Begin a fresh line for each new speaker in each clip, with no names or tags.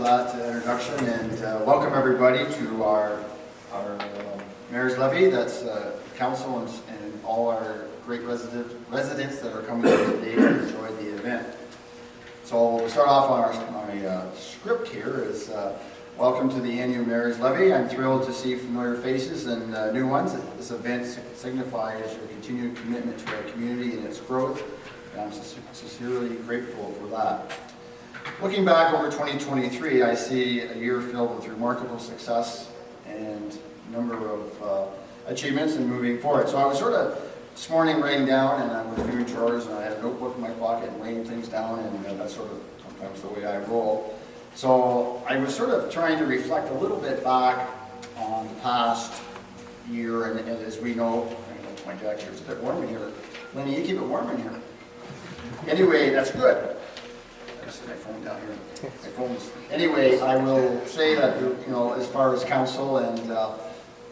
that introduction, and welcome everybody to our Mayor's Levee. That's council and all our great residents that are coming here today to enjoy the event. So we'll start off on my script here is welcome to the annual Mayor's Levee. I'm thrilled to see familiar faces and new ones. This event signifies your continued commitment to our community and its growth, and I'm sincerely grateful for that. Looking back over 2023, I see a year filled with remarkable success and a number of achievements and moving forward. So I was sort of this morning writing down, and I was doing chores, and I had a notebook in my pocket and writing things down, and that's sort of sometimes the way I roll. So I was sort of trying to reflect a little bit back on the past year, and as we know, my jacket here is a bit warm in here. Lenny, you keep it warm in here. Anyway, that's good. I set my phone down here. My phone's. Anyway, I will say that, you know, as far as council, and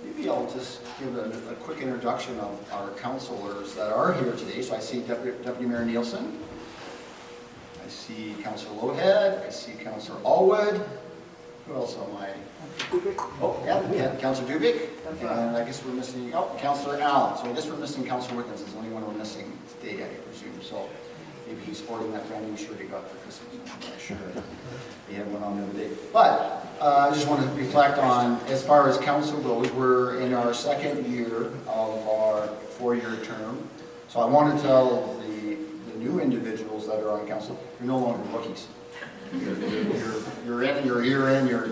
maybe I'll just give a quick introduction of our councillors that are here today. So I see Deputy Mayor Nielsen. I see Councillor Lohead. I see Councillor Allwood. Who else am I? Oh, yeah, Councillor Dubik. And I guess we're missing, Councillor Allen. So I guess we're missing Councillor Wickens. Is the only one we're missing today, I presume. So maybe he's sporting that brand new shirt he got for Christmas. I'm not sure. He had one on the other day. But I just want to reflect on, as far as council goes, we're in our second year of our 4-year term. So I want to tell the new individuals that are on council, you're no longer rookies. You're in, you're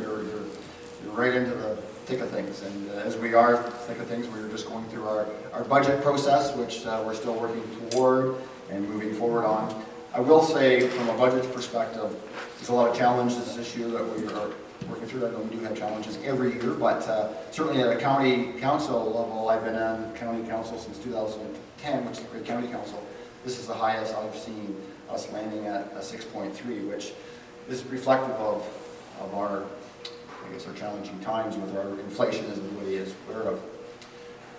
right into the thick of things. And as we are thick of things, we're just going through our budget process, which we're still working toward and moving forward on. I will say, from a budget perspective, there's a lot of challenges this year that we are working through. I know we do have challenges every year, but certainly at a county council level, I've been on county council since 2010, which is the Grey County Council. This is the highest I've seen us landing at a 6.3, which is reflective of our, I guess, our challenging times with our inflation, as everybody is aware of.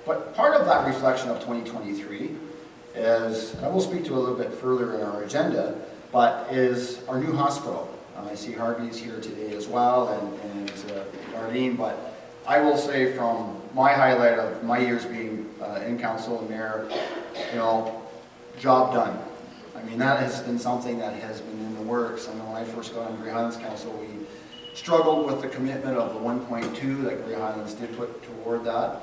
But part of that reflection of 2023 is, and I will speak to a little bit further in our agenda, but is our new hospital. I see Harvey's here today as well, and Darlene, but I will say from my highlight of my years being in council and mayor, you know, job done. I mean, that has been something that has been in the works. I know when I first got on Grey Highlands Council, we struggled with the commitment of the 1.2 that Grey Highlands did put toward that,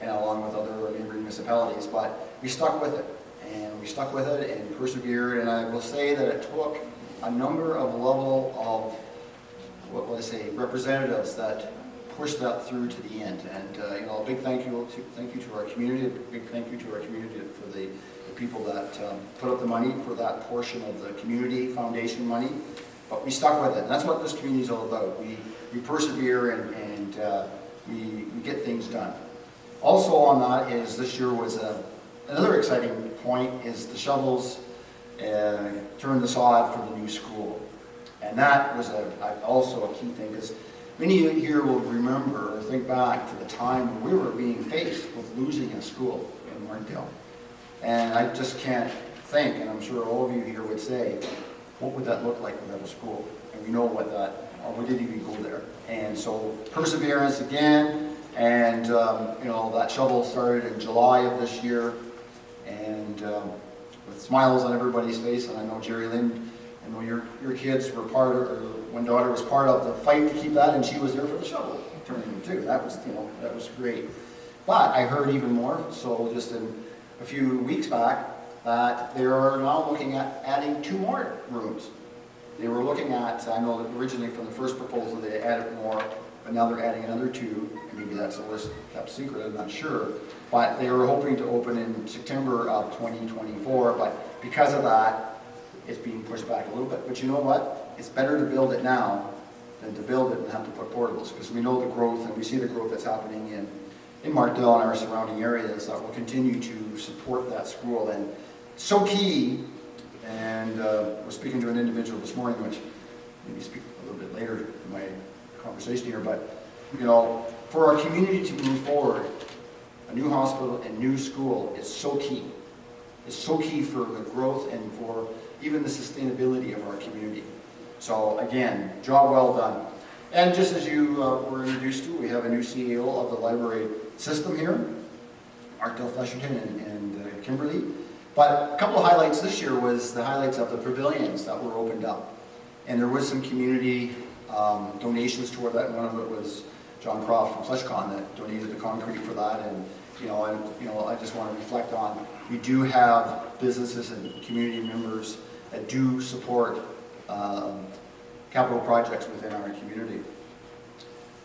and along with other neighboring municipalities, but we stuck with it, and persevered, and I will say that it took a number of level of, what will I say, representatives that pushed that through to the end. And you know, a big thank you to our community, a big thank you to our community for the people that put up the money for that portion of the community foundation money. But we stuck with it, and that's what this community is all about. We persevere and we get things done. Also on that is, this year was another exciting point, is the shovels turned the sod for the new school. And that was also a key thing, because many of you here will remember or think back to the time when we were being faced with losing a school in Martindale. And I just can't think, and I'm sure all of you here would say, what would that look like without a school? And we know what that, or we didn't even go there. And so perseverance again, and you know, that shovel started in July of this year, and with smiles on everybody's face. And I know Jerry Lynn, I know your kids were part of, or one daughter was part of the fight to keep that, and she was there for the shovel turning too. That was, you know, that was great. But I heard even more, so just in a few weeks back, that they are now looking at adding 2 more rooms. They were looking at, I know that originally from the first proposal they added more, but now they're adding another 2. Maybe that's a list kept secret, I'm not sure. But they were hoping to open in September of 2024, but because of that, it's being pushed back a little bit. But you know what? It's better to build it now than to build it and have to put portables, because we know the growth, and we see the growth that's happening in Martindale and our surrounding areas that will continue to support that school. And so key, and we're speaking to an individual this morning, which maybe speak a little bit later in my conversation here, but you know, for our community to move forward, a new hospital and new school is so key. It's so key for the growth and for even the sustainability of our community. So again, job well done. And just as you were introduced to, we have a new CEO of the library system here, Markdale Flesherton and Kimberly. But a couple of highlights this year was the highlights of the pavilions that were opened up. And there was some community donations toward that. One of it was John Croft from FleshCon that donated the concrete for that. And I just want to reflect on, we do have businesses and community members that do support capital projects within our community.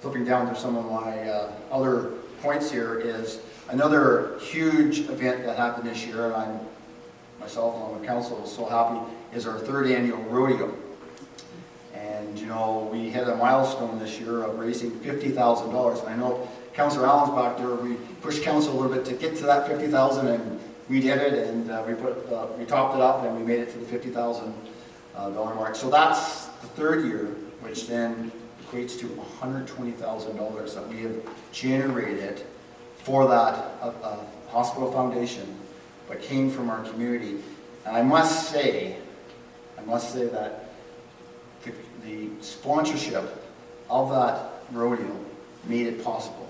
Flipping down to some of my other points here is another huge event that happened this year, and myself along with council was so happy, is our 3rd annual rodeo. And we hit a milestone this year of raising $50,000. And I know Councillor Allen's back there, we pushed council a little bit to get to that $50,000, and we did it, and we topped it up and we made it to the $50,000 mark. So that's the 3rd year, which then equates to $120,000 that we have generated for that hospital foundation, but came from our community. And I must say that the sponsorship of that rodeo made it possible.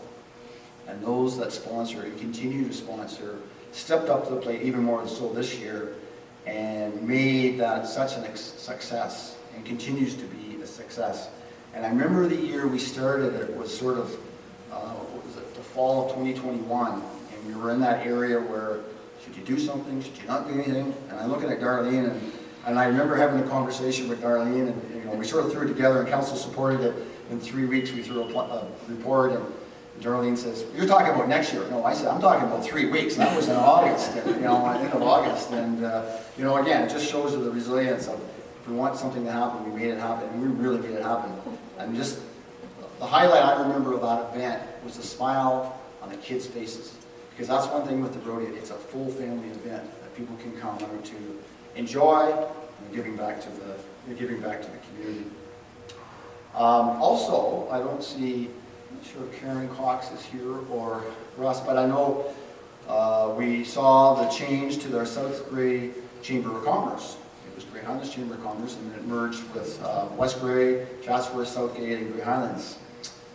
And those that sponsor and continue to sponsor stepped up to the plate even more so this year and made that such a success and continues to be a success. And I remember the year we started, it was sort of, the fall of 2021, and we were in that area where, should you do something, should you not do anything? And I'm looking at Darlene, and I remember having a conversation with Darlene, and we sort of threw it together, and council supported it. In 3 weeks, we threw a report, and Darlene says, "You're talking about next year." No, I said, "I'm talking about 3 weeks." And that was in August, end of August. And, again, it just shows you the resilience of, if we want something to happen, we made it happen, and we really made it happen. And just the highlight I remember of that event was the smile on the kids' faces. Because that's one thing with the rodeo, it's a full family event that people can come out to enjoy and giving back to the community. Also, I don't see, I'm not sure if Karen Cox is here or Russ, but I know we saw the change to their South Grey Chamber of Commerce. It was Grey Highlands Chamber of Commerce, and it merged with West Grey, Chatsworth, Southgate, and Grey Highlands.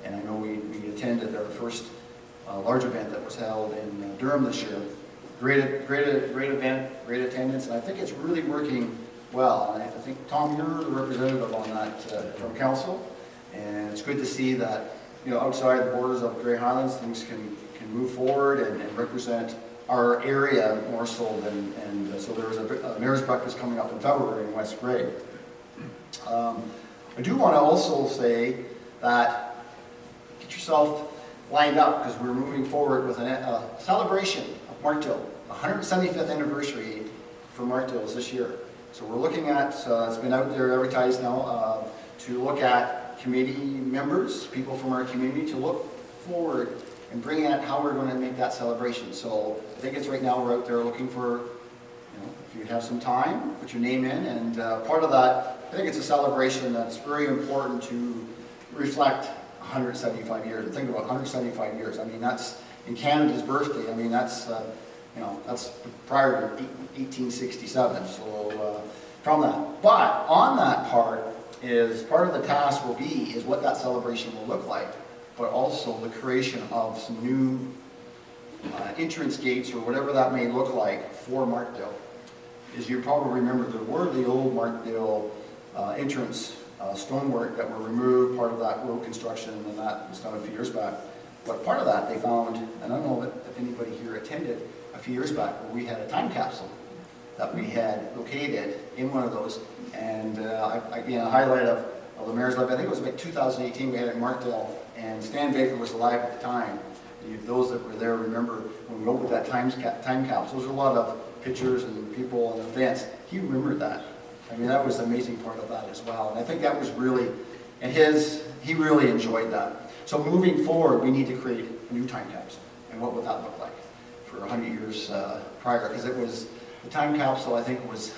And I know we attended our first large event that was held in Durham this year. Great event, great attendance, and I think it's really working well. And I think, Tom, you're the representative on that from council, and it's good to see that outside the borders of Grey Highlands, things can move forward and represent our area more so than, and so there was a mayor's breakfast coming up in February in West Grey. I do want to also say that get yourself lined up, because we're moving forward with a celebration of Markdale. 175th anniversary for Markdale is this year. So we're looking at, it's been out there advertised now, to look at committee members, people from our community, to look forward and bring out how we're going to make that celebration. So I think it's right now we're out there looking for, if you have some time, put your name in, and part of that, I think it's a celebration that's very important to reflect 175 years. And think about 175 years. I mean, that's in Canada's birthday. I mean, that's that's prior to 1867. So from that, but on that part of the task is what that celebration will look like, but also the creation of some new entrance gates or whatever that may look like for Markdale. As you probably remember, there were the old Markdale entrance stonework that were removed, part of that road construction, and that was done a few years back. But part of that they found, and I don't know if anybody here attended a few years back, where we had a time capsule that we had located in one of those. And again, a highlight of the Mayor's Levee, I think it was like 2018, we had it in Markdale, and Stan Baker was alive at the time. Those that were there remember when we opened that time capsule, there was a lot of pictures and people and events. He remembered that. I mean, that was the amazing part of that as well. And I think that was really, and he really enjoyed that. So moving forward, we need to create a new time capsule. And what would that look like for 100 years prior? Because it was, the time capsule, I think was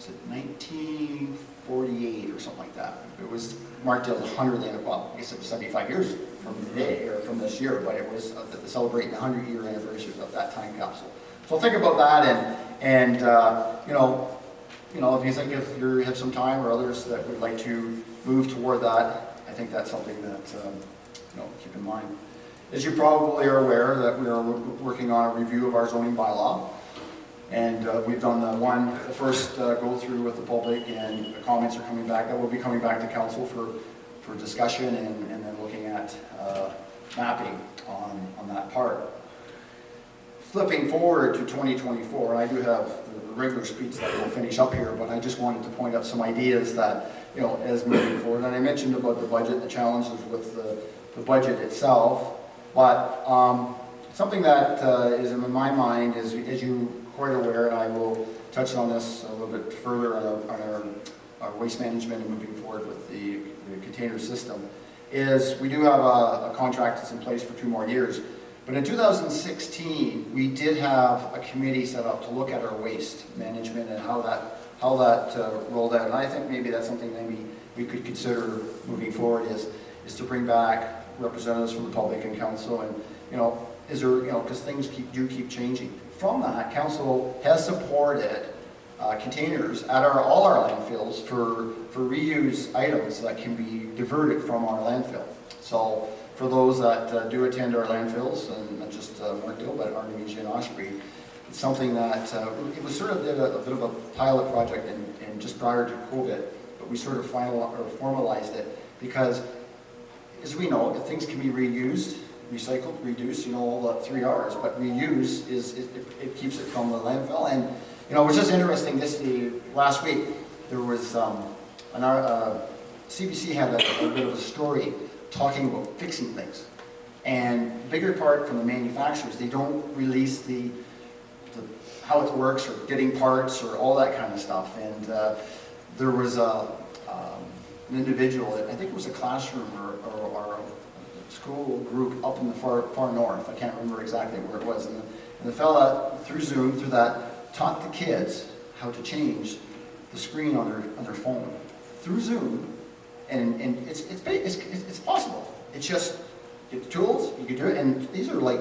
it 1948 or something like that. It was Markdale's 100th, well, I guess it was 75 years from today, or from this year, but it was celebrating the 100-year anniversary of that time capsule. So think about that, and you know, if you have some time or others that would like to move toward that, I think that's something that, you know, keep in mind. As you probably are aware, that we are working on a review of our zoning bylaw. And we've done the first go through with the public, and the comments are coming back. That will be coming back to council for discussion and then looking at mapping on that part. Flipping forward to 2024, I do have the regular speech that we'll finish up here, but I just wanted to point out some ideas that, you know, as moving forward. And I mentioned about the budget, the challenges with the budget itself, but something that is in my mind is, as you quite aware, and I will touch on this a little bit further on our waste management and moving forward with the container system, is we do have a contract that's in place for 2 more years. But in 2016, we did have a committee set up to look at our waste management and how that rolled out. And I think maybe that's something maybe we could consider moving forward, is to bring back representatives from the public and council, and, you know, is there, you know, because things do keep changing. From that, council has supported containers at all our landfills for reuse items that can be diverted from our landfill. So for those that do attend our landfills, and not just Markdale, but Artemisia and Osprey, it's something that it was sort of did a bit of a pilot project and just prior to COVID, but we sort of formalized it because, as we know, if things can be reused, recycled, reduced, you know, all the 3 R's, but reuse it keeps it from the landfill. And, you know, it was just interesting last week, there was CBC had a bit of a story talking about fixing things. And bigger part from the manufacturers, they don't release the how it works or getting parts or all that kind of stuff. And there was an individual, I think it was a classroom or a school group up in the far north. I can't remember exactly where it was. And the fella, through Zoom, through that, taught the kids how to change the screen on their phone through Zoom. And it's possible. It's just get the tools, you can do it. And these are like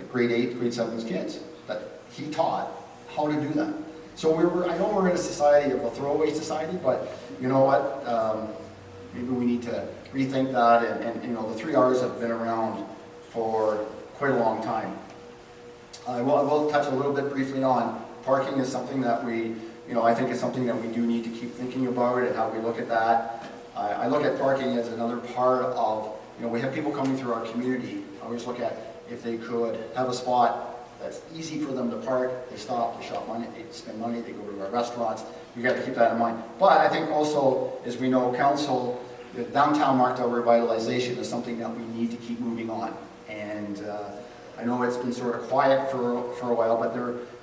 grade 8, grade 7 kids that he taught how to do that. So I know we're in a society of a throwaway society, but you know what? Maybe we need to rethink that. And you know, the 3 R's have been around for quite a long time. I will touch a little bit briefly on parking. Is something that I think it's something that we do need to keep thinking about and how we look at that. I look at parking as another part of, we have people coming through our community. I always look at if they could have a spot that's easy for them to park, they stop, they shop money, they spend money, they go to our restaurants. You got to keep that in mind. But I think also, as we know, council, the downtown Markdale revitalization is something that we need to keep moving on. And I know it's been sort of quiet for a while, but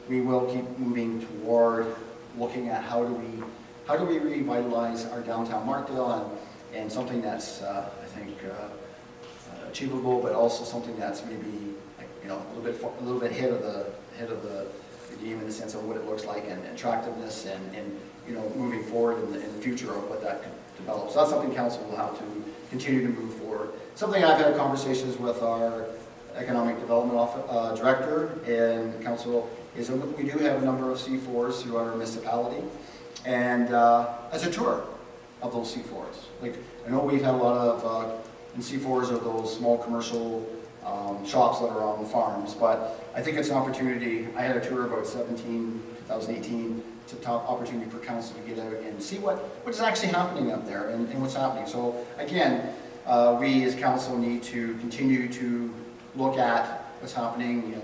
we will keep moving toward looking at how do we revitalize our downtown Markdale, and something that's I think achievable, but also something that's maybe a little bit ahead of the game in the sense of what it looks like and attractiveness and moving forward in the future of what that could develop. So that's something council will have to continue to move forward. Something I've had conversations with our economic development director and council is that we do have a number of C4s through our municipality, and as a tour of those C4s. Like, I know we've had a lot of and C4s are those small commercial shops that are on the farms, but I think it's an opportunity. I had a tour about 2018. It's a top opportunity for council to get out and see what is actually happening up there and what's happening. So again, we as council need to continue to look at what's happening.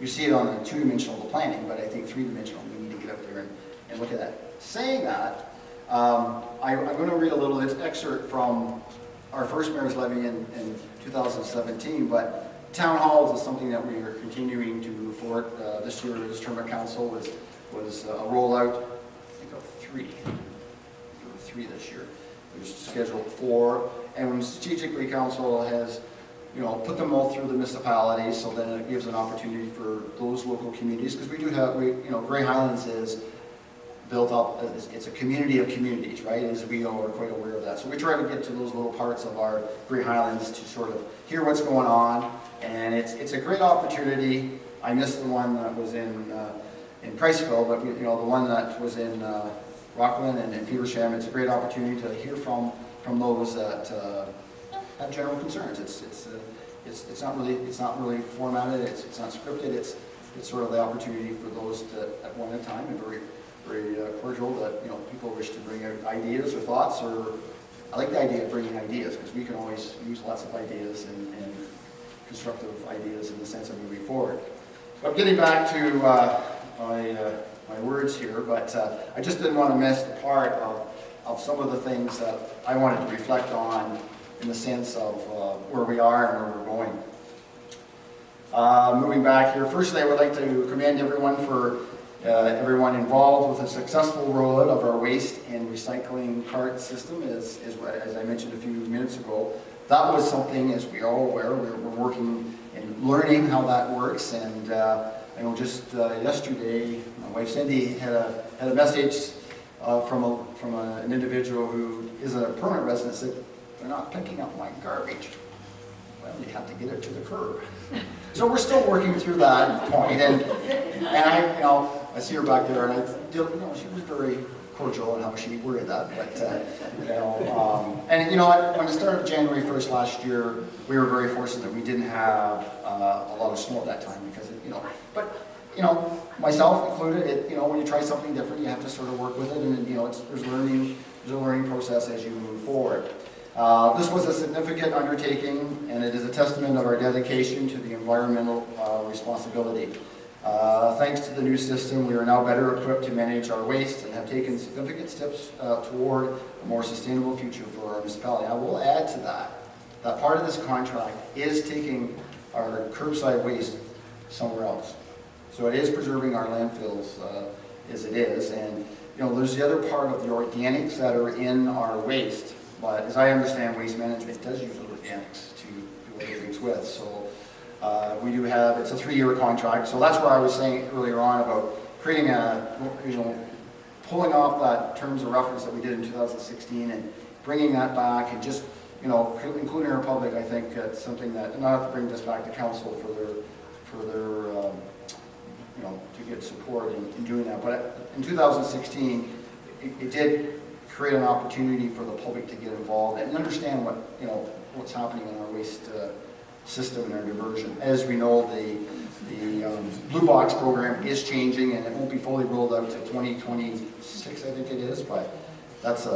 You see it on the 2-dimensional planning, but I think 3-dimensional, we need to get up there and look at that. Saying that, I'm going to read a little excerpt from our first mayor's levy in 2017, but town halls is something that we are continuing to move forward. This year, this term of council was a rollout, I think, of 3. There were 3 this year. There's scheduled 4, and strategically council has put them all through the municipalities, so then it gives an opportunity for those local communities, because we do have, Grey Highlands is built up, it's a community of communities, right? As we are quite aware of that. So we try to get to those little parts of our Grey Highlands to sort of hear what's going on, and it's a great opportunity. I missed the one that was in in Priceville, but the one that was in Rockland and Feversham, it's a great opportunity to hear from those that have general concerns. It's not really formatted. It's not scripted. It's sort of the opportunity for those to, at one time, and very cordial that people wish to bring out ideas or thoughts. Or I like the idea of bringing ideas, because we can always use lots of ideas and constructive ideas in the sense of moving forward. But getting back to my words here, but I just didn't want to miss the part of some of the things that I wanted to reflect on in the sense of where we are and where we're going. Moving back here, firstly I would like to commend everyone everyone involved with a successful rollout of our waste and recycling cart system. As I mentioned a few minutes ago, that was something, as we are all aware, we're working and learning how that works. And I know just yesterday, my wife Cindy had a message from an individual who is a permanent resident, said, "They're not picking up my garbage." Well, you have to get it to the curb. So we're still working through that point, and I see her back there, and she was very cordial in how she worded that. But when it started January 1st last year, we were very fortunate that we didn't have a lot of snow at that time, because myself included, when you try something different, you have to sort of work with it, and there's a learning process as you move forward. This was a significant undertaking, and it is a testament of our dedication to the environmental responsibility. Thanks to the new system, we are now better equipped to manage our waste and have taken significant steps toward a more sustainable future for our municipality. I will add to that part of this contract is taking our curbside waste somewhere else. So it is preserving our landfills as it is, and there's the other part of the organics that are in our waste. But as I understand, waste management does use organics to do other things with. So we do have, it's a 3-year contract. So that's where I was saying earlier on about creating pulling off that terms of reference that we did in 2016 and bringing that back and just, including our public. I think it's something that, and I'll have to bring this back to council for their to get support in doing that. But in 2016, it did create an opportunity for the public to get involved and understand what's happening in our waste system and our diversion. As we know, the Blue Box program is changing, and it won't be fully rolled out to 2026, I think it is. But that's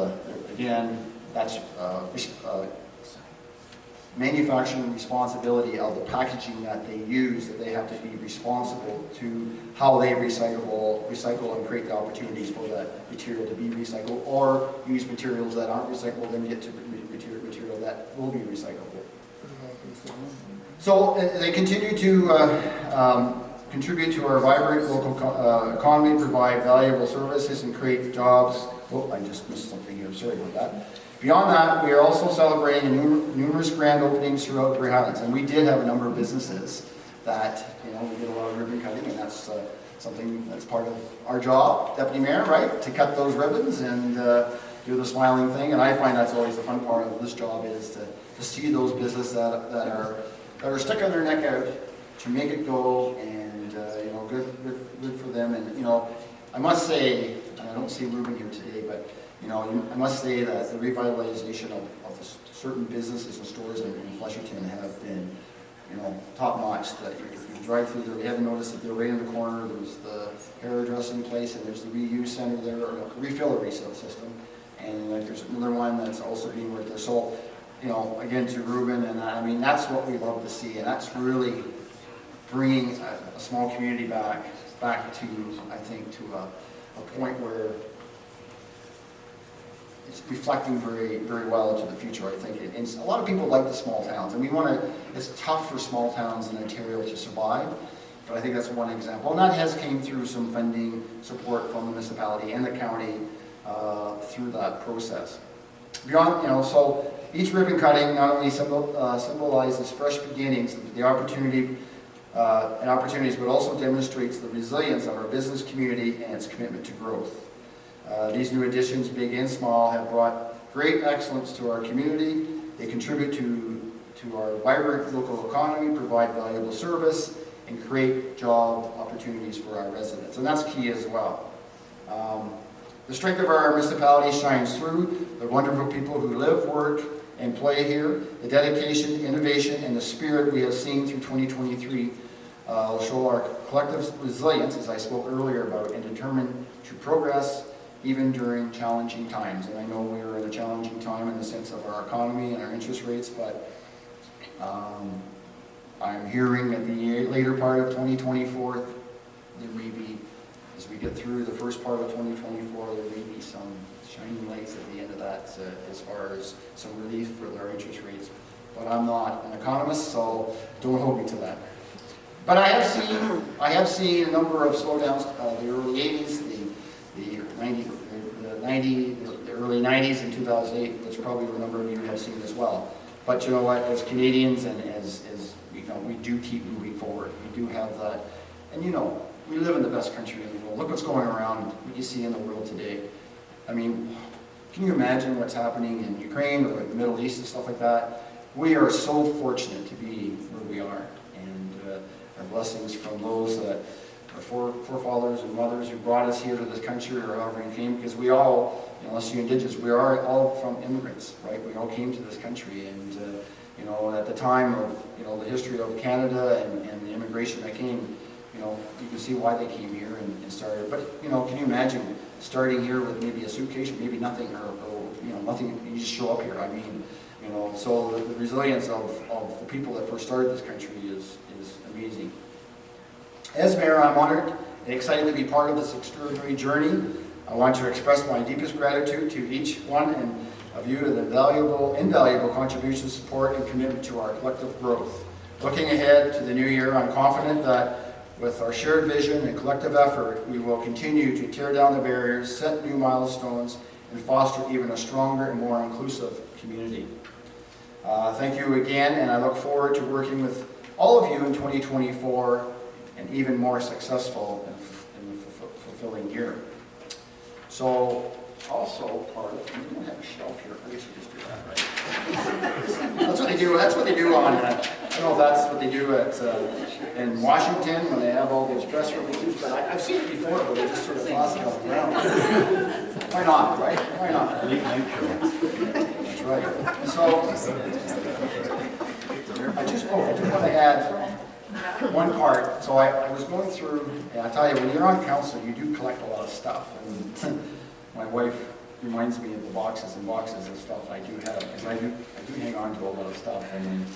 manufacturing responsibility of the packaging that they use, that they have to be responsible to how they recycle and create the opportunities for that material to be recycled, or use materials that aren't recyclable and get to material that will be recyclable. So they continue to contribute to our vibrant local economy, provide valuable services, and create jobs. Oh, I just missed something here, sorry about that. Beyond that, we are also celebrating numerous grand openings throughout Grey Highlands, and we did have a number of businesses that, we did a lot of ribbon cutting, and that's something that's part of our job, Deputy Mayor, right? To cut those ribbons and do the smiling thing, and I find that's always the fun part of this job, is to see those businesses that are sticking their neck out to make it go, and good for them. And I must say, and I don't see Ruben here today, but I must say that the revitalization of certain businesses and stores in Flesherton have been, top notch. That if you drive through there, we haven't noticed that they're right in the corner. There's the hairdressing place, and there's the reuse center there, or refill system, and there's another one that's also being worked there. So, again, to Ruben, and I mean, that's what we love to see, and that's really bringing a small community back to, I think, to a point where it's reflecting very, very well into the future, I think. And a lot of people like the small towns, and it's tough for small towns in Ontario to survive, but I think that's one example. And that came through some funding support from the municipality and the county through that process. Beyond, so each ribbon cutting not only symbolizes fresh beginnings, the opportunities, but also demonstrates the resilience of our business community and its commitment to growth. These new additions, big and small, have brought great excellence to our community. They contribute to our vibrant local economy, provide valuable service, and create job opportunities for our residents. And that's key as well. The strength of our municipality shines through the wonderful people who live, work, and play here. The dedication, innovation, and the spirit we have seen through 2023 will show our collective resilience, as I spoke earlier about, and determined to progress even during challenging times. And I know we are in a challenging time in the sense of our economy and our interest rates, but I'm hearing at the later part of 2024, there may be, as we get through the first part of 2024, there may be some shining lights at the end of that as far as some relief for our interest rates. But I'm not an economist, so don't hold me to that. But I have seen a number of slowdowns, the early 80s, the early 90s and 2008, which probably a number of you have seen as well. But you know what, as Canadians and as you know, we do keep moving forward. We do have that, and you know, we live in the best country in the world. Look what's going around, what you see in the world today. I mean, can you imagine what's happening in Ukraine or the Middle East and stuff like that? We are so fortunate to be where we are, and our blessings from those that our forefathers and mothers who brought us here to this country, or however you came, because we all, unless you're Indigenous, we are all from immigrants, right? We all came to this country, and you know, at the time of, you know, the history of Canada and the immigration that came, you know, you can see why they came here and started. But you know, can you imagine starting here with maybe a suitcase, or maybe nothing, or you know, nothing? You just show up here. I mean, you know, so the resilience of the people that first started this country is amazing. As mayor, I'm honored and excited to be part of this extraordinary journey. I want to express my deepest gratitude to each one of you to the invaluable contribution, support, and commitment to our collective growth. Looking ahead to the new year, I'm confident that with our shared vision and collective effort, we will continue to tear down the barriers, set new milestones, and foster even a stronger and more inclusive community. Thank you again, and I look forward to working with all of you in 2024 and even more successful and fulfilling year. So, also part of, we don't have a shelf here. I guess we just do that, right? That's what they do. That's what they do on. I don't know if that's what they do at in Washington when they have all those press releases. But I've seen it before, but they just sort of toss it on the ground. Why not, right? Why not? That's right. So, I just want to add one part. So I was going through, and I tell you, when you're on council, you do collect a lot of stuff. And my wife reminds me of the boxes and boxes of stuff I do have, because I do hang on to a lot of stuff. And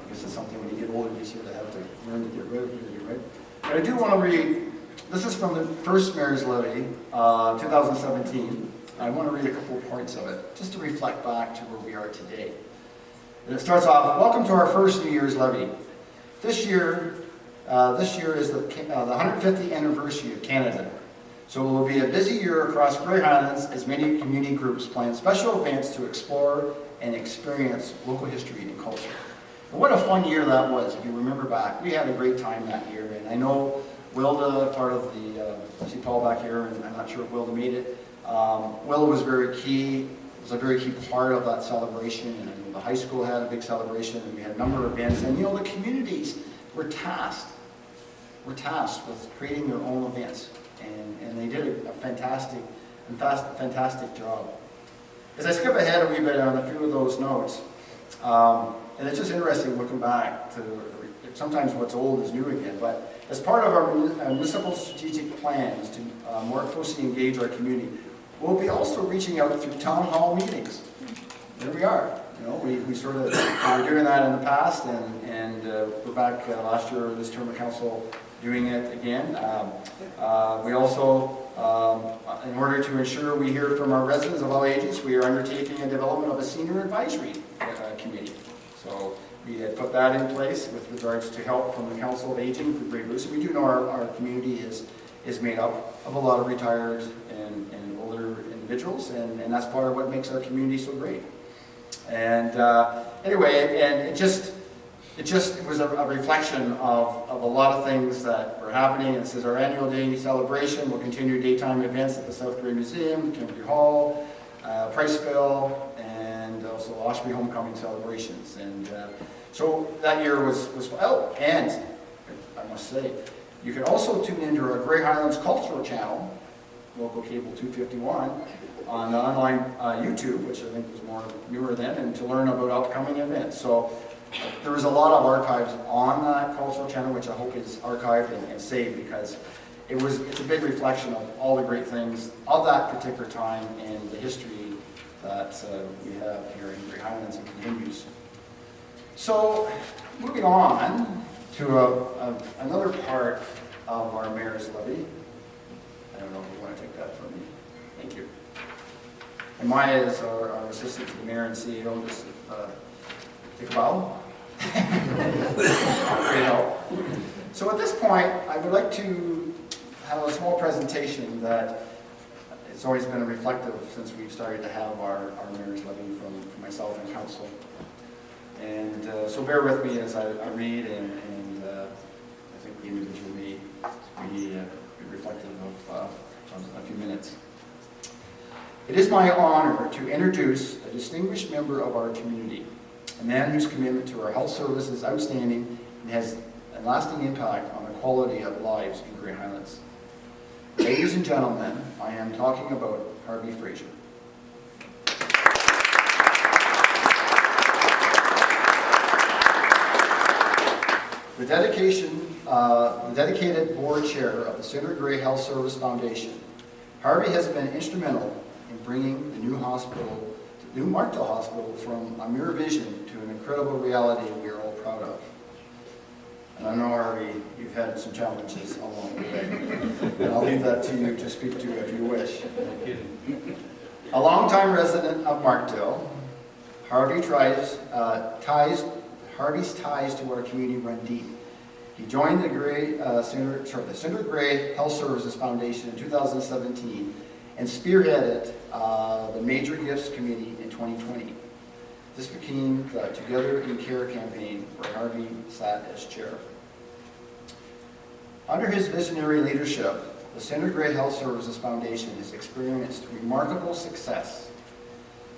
this is something when you get older, you sort of have to learn to get rid of, right? But I do want to read, this is from the first Mayor's Levee, 2017. I want to read a couple of points of it, just to reflect back to where we are today. And it starts off, welcome to our first New Year's Levee. This year is the 150th anniversary of Canada. So it will be a busy year across Grey Highlands as many community groups plan special events to explore and experience local history and culture. And what a fun year that was, if you remember back. We had a great time that year, and I know Wilda, part of the, I see Paul back here, and I'm not sure if Wilda made it. Wilda was very key, was a very key part of that celebration, and I know the high school had a big celebration, and we had a number of events, and you know, the communities were tasked with creating their own events. And they did a fantastic job. As I skip ahead a wee bit on a few of those notes, and it's just interesting looking back to sometimes what's old is new again, but as part of our municipal strategic plans to more closely engage our community, we'll be also reaching out through town hall meetings. There we are. You know, we sort of were doing that in the past, and we're back last year, this term of council, doing it again. We also, in order to ensure we hear from our residents of all ages, we are undertaking a development of a senior advisory committee. So we had put that in place with regards to help from the Council of Aging for Grey Highlands. We do know our community is made up of a lot of retired and older individuals, and that's part of what makes our community so great. And anyway, and it was a reflection of a lot of things that were happening. It says our annual day celebration will continue daytime events at the South Grey Museum, Kimberly Hall, Priceville, and also Osprey Homecoming celebrations. And so that year was oh, and must say. You can also tune into our Grey Highlands Cultural Channel, local cable 251, on online YouTube, which I think was more newer then, and to learn about upcoming events. So there is a lot of archives on that cultural channel, which I hope is archived and saved, because it's a big reflection of all the great things of that particular time and the history that we have here in Grey Highlands and continues. So moving on to another part of our Mayor's Levee. I don't know if you want to take that from me. Thank you. And Maya is our assistant to the mayor and CEO. Just take a bow. Great help. So at this point, I would like to have a small presentation that it's always been reflective since we've started to have our Mayor's Levee from myself and council. And so bear with me as I read, and I think the individual may be reflective of a few minutes. It is my honor to introduce a distinguished member of our community, a man whose commitment to our health service is outstanding and has a lasting impact on the quality of lives in Grey Highlands. Ladies and gentlemen, I am talking about Harvey Fraser. The dedicated board chair of the Centre Grey Health Service Foundation, Harvey has been instrumental in bringing the new Markdale Hospital from a mere vision to an incredible reality we are all proud of. And I know, Harvey, you've had some challenges along the way, and I'll leave that to you to speak to if you wish. A longtime resident of Markdale, Harvey's ties to our community run deep. He joined the Centre Grey Health Services Foundation in 2017 and spearheaded the Major Gifts Committee in 2020. This became the Together in Care campaign, where Harvey sat as chair. Under his visionary leadership, the Centre Grey Health Services Foundation has experienced remarkable success,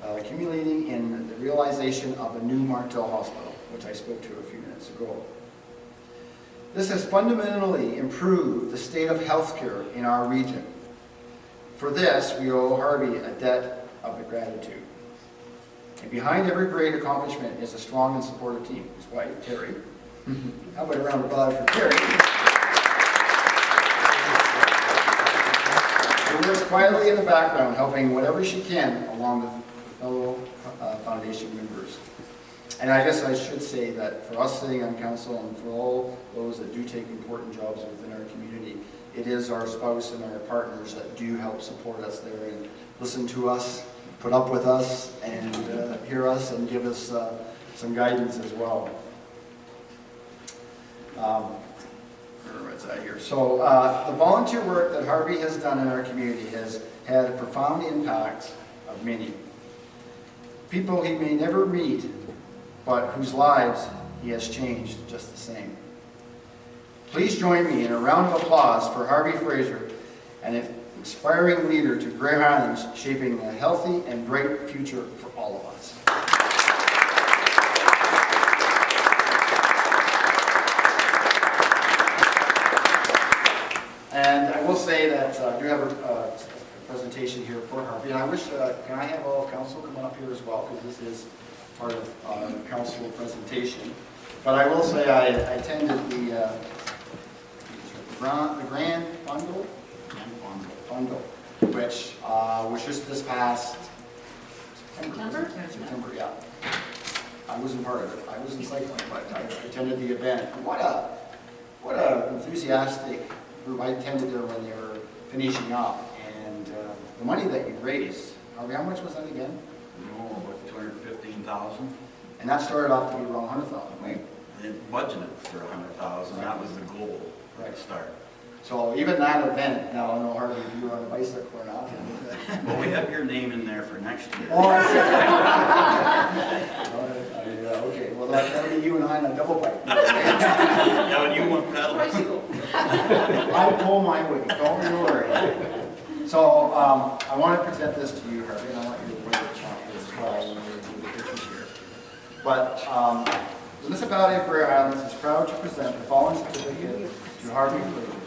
accumulating in the realization of a new Markdale Hospital, which I spoke to a few minutes ago. This has fundamentally improved the state of healthcare in our region. For this, we owe Harvey a debt of gratitude. And behind every great accomplishment is a strong and supportive team. His wife, Terry. How about a round of applause for Terry? She works quietly in the background, helping whatever she can along with fellow foundation members. And I guess I should say that for us sitting on council and for all those that do take important jobs within our community, it is our spouse and our partners that do help support us there and listen to us, put up with us, and hear us and give us some guidance as well. What's that here? So the volunteer work that Harvey has done in our community has had a profound impact of many. People he may never meet, but whose lives he has changed just the same. Please join me in a round of applause for Harvey Fraser, an inspiring leader to Grey Highlands, shaping a healthy and bright future for all of us. And I will say that I do have a presentation here for Harvey, and I wish, can I have all of council come on up here as well, because this is part of council presentation. But I will say I attended the Grand Bundle, which was just this past September, yeah. I wasn't part of it. I was in cycling, but I attended the event. What a enthusiastic group. I attended there when they were finishing up, and the money that you raised, Harvey, how much was that again?
About 215,000.
And that started off to be around 100,000, right?
They budgeted for 100,000. That was the goal.
Right.
Start.
So even that event, now I don't know Harvey if you were on a bicycle or not.
Well, we have your name in there for next year.
Oh, I see. Okay, well that'll be you and I on a double bike.
Yeah, and you want pedal.
I pull my weight, don't you worry. So I want to present this to you, Harvey, and I want you to wear the chalk as well when we do the pictures here. But The Municipality of Grey Highlands is proud to present the following certificate to Harvey Clerk.